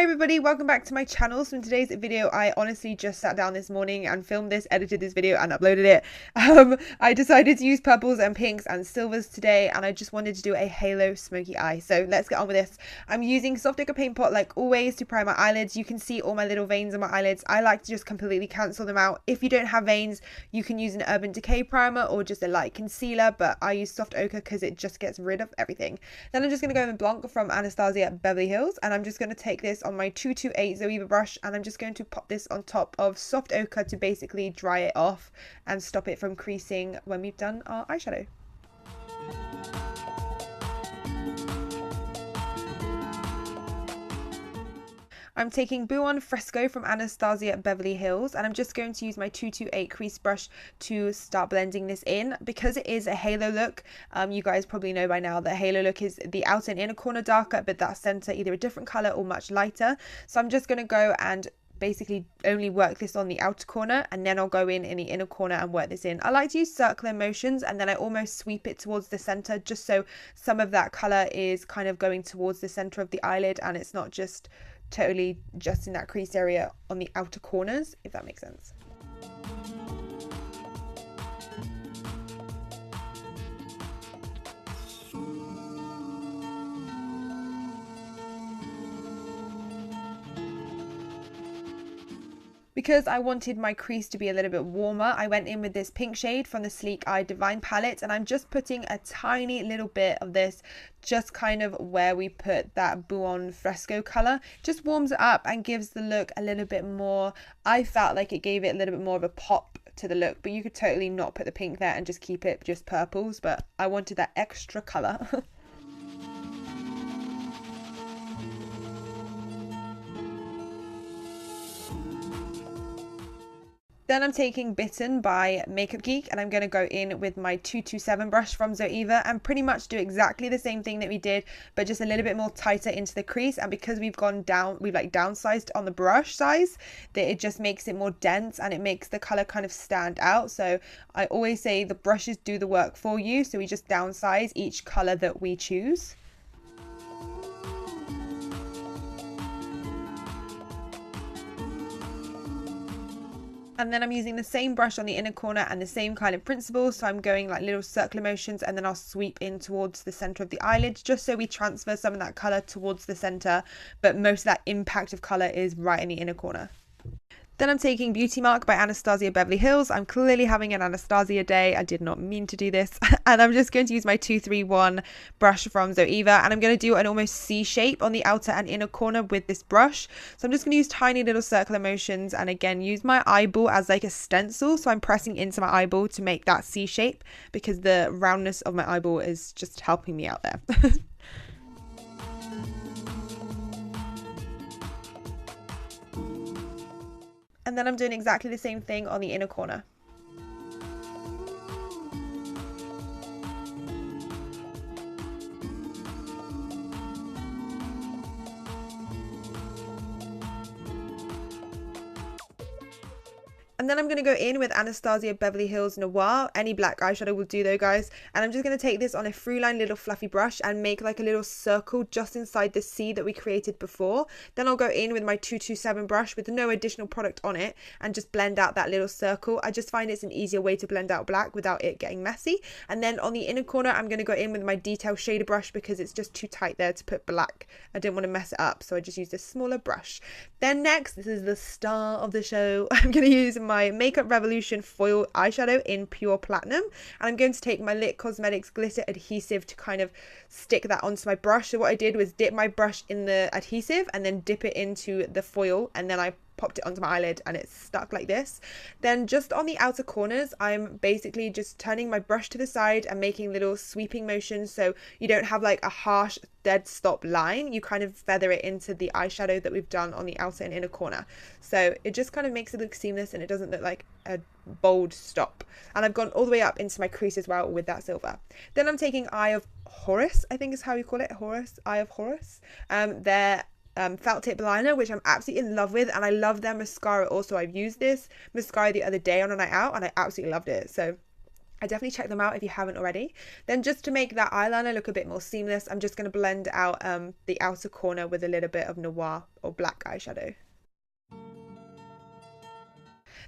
Hi everybody, welcome back to my channel. So in today's video, I honestly just sat down this morning and filmed this, edited this video and uploaded it. I decided to use purples and pinks and silvers today, and I just wanted to do a halo smoky eye. So let's get on with this. I'm using Soft Ochre Paint Pot like always to prime my eyelids. You can see all my little veins on my eyelids. I like to just completely cancel them out. If you don't have veins, you can use an Urban Decay primer or just a light concealer, but I use Soft Ochre because it just gets rid of everything. Then I'm just going to go in Blanc from Anastasia Beverly Hills, and I'm just going to take this on my 228 Zoeva brush, and I'm just going to pop this on top of Soft Ochre to basically dry it off and stop it from creasing when we've done our eyeshadow. I'm taking Buon Fresco from Anastasia Beverly Hills, and I'm just going to use my 228 crease brush to start blending this in. Because it is a halo look, you guys probably know by now that halo look is the outer and inner corner darker, but that center either a different color or much lighter. So I'm just going to go and basically only work this on the outer corner, and then I'll go in the inner corner and work this in. I like to use circular motions, and then I almost sweep it towards the center just so some of that color is kind of going towards the center of the eyelid and it's not just totally just in that crease area on the outer corners, if that makes sense. Because I wanted my crease to be a little bit warmer, I went in with this pink shade from the Sleek Eye Divine palette, and I'm just putting a tiny little bit of this just kind of where we put that Buon Fresco color. Just warms it up and gives the look a little bit more. I felt like it gave it a little bit more of a pop to the look, but you could totally not put the pink there and just keep it just purples, but I wanted that extra color. Then I'm taking Bitten by Makeup Geek, and I'm going to go in with my 227 brush from Zoeva and pretty much do exactly the same thing that we did, but just a little bit more tighter into the crease. And because we've gone down, we've like downsized on the brush size, that it just makes it more dense and it makes the color kind of stand out. So I always say the brushes do the work for you, so we just downsize each color that we choose. And then I'm using the same brush on the inner corner and the same kind of principle. So I'm going like little circular motions, and then I'll sweep in towards the center of the eyelids just so we transfer some of that color towards the center. But most of that impact of color is right in the inner corner. Then I'm taking Beauty Mark by Anastasia Beverly Hills. I'm clearly having an Anastasia day. I did not mean to do this. And I'm just going to use my 231 brush from Zoeva. And I'm going to do an almost C shape on the outer and inner corner with this brush. So I'm just going to use tiny little circular motions, and again use my eyeball as like a stencil. So I'm pressing into my eyeball to make that C shape because the roundness of my eyeball is just helping me out there. And then I'm doing exactly the same thing on the inner corner. And then I'm going to go in with Anastasia Beverly Hills Noir. Any black eyeshadow will do though, guys. And I'm just going to take this on a through-line little fluffy brush and make like a little circle just inside the C that we created before. Then I'll go in with my 227 brush with no additional product on it and just blend out that little circle. I just find it's an easier way to blend out black without it getting messy. And then on the inner corner, I'm going to go in with my detail shader brush because it's just too tight there to put black. I didn't want to mess it up, so I just used a smaller brush. Then next, this is the star of the show. I'm going to use my Makeup Revolution foil eyeshadow in Pure Platinum, and I'm going to take my Lit Cosmetics glitter adhesive to kind of stick that onto my brush. So what I did was dip my brush in the adhesive and then dip it into the foil, and then I popped it onto my eyelid and it's stuck like this. Then just on the outer corners, I'm basically just turning my brush to the side and making little sweeping motions, so you don't have like a harsh dead stop line. You kind of feather it into the eyeshadow that we've done on the outer and inner corner, so it just kind of makes it look seamless and it doesn't look like a bold stop. And I've gone all the way up into my crease as well with that silver. Then I'm taking Eye of Horus, I think is how you call it, Horus, Eye of Horus. Their felt tip liner, which I'm absolutely in love with, and I love their mascara also. I've used this mascara the other day on a night out and I absolutely loved it. So I definitely check them out if you haven't already. Then just to make that eyeliner look a bit more seamless, I'm just going to blend out the outer corner with a little bit of noir or black eyeshadow.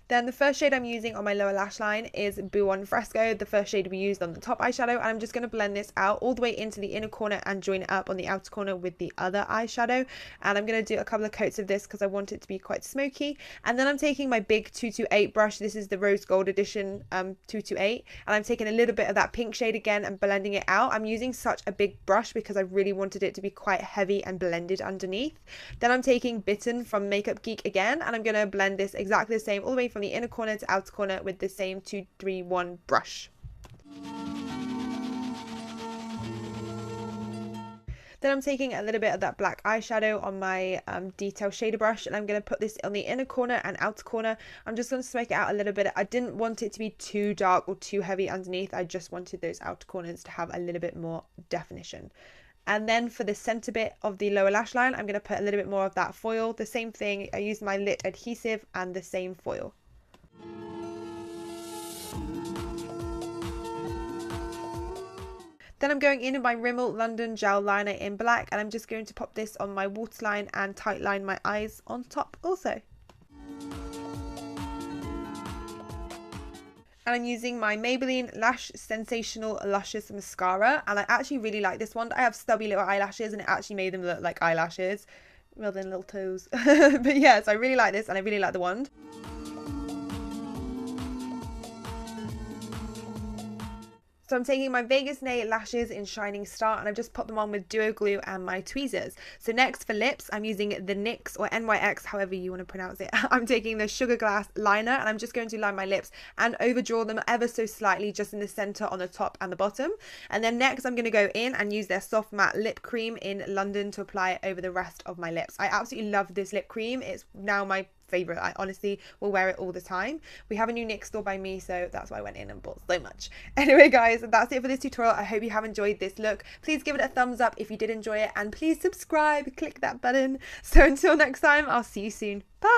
Then the first shade I'm using on my lower lash line is Buon Fresco, the first shade we used on the top eyeshadow, and I'm just going to blend this out all the way into the inner corner and join it up on the outer corner with the other eyeshadow. And I'm going to do a couple of coats of this because I want it to be quite smoky. And then I'm taking my big 228 brush, this is the Rose Gold Edition 228, and I'm taking a little bit of that pink shade again and blending it out. I'm using such a big brush because I really wanted it to be quite heavy and blended underneath. Then I'm taking Bitten from Makeup Geek again, and I'm going to blend this exactly the same all the way from the inner corner to outer corner with the same 231 brush. Then I'm taking a little bit of that black eyeshadow on my detail shader brush, and I'm going to put this on the inner corner and outer corner. I'm just going to smoke it out a little bit. I didn't want it to be too dark or too heavy underneath. I just wanted those outer corners to have a little bit more definition. And then for the center bit of the lower lash line, I'm going to put a little bit more of that foil. The same thing, I used my Lit adhesive and the same foil. Then I'm going in with my Rimmel London Gel Liner in black, and I'm just going to pop this on my waterline and tightline my eyes on top also. And I'm using my Maybelline Lash Sensational Luscious Mascara, and I actually really like this one. I have stubby little eyelashes and it actually made them look like eyelashes rather than little toes. But yeah, so I really like this and I really like the wand. So I'm taking my Vegas Nail lashes in Shining Star, and I've just popped them on with Duo Glue and my tweezers. So next for lips, I'm using the NYX or NYX, however you want to pronounce it. I'm taking the Sugar Glass liner, and I'm just going to line my lips and overdraw them ever so slightly just in the center on the top and the bottom. And then next I'm going to go in and use their Soft Matte Lip Cream in London to apply it over the rest of my lips. I absolutely love this lip cream. It's now my favorite. I honestly will wear it all the time. We have a new NYX store by me, so that's why I went in and bought so much. Anyway guys, that's it for this tutorial. I hope you have enjoyed this look. Please give it a thumbs up if you did enjoy it, and please subscribe, click that button. So until next time, I'll see you soon. Bye.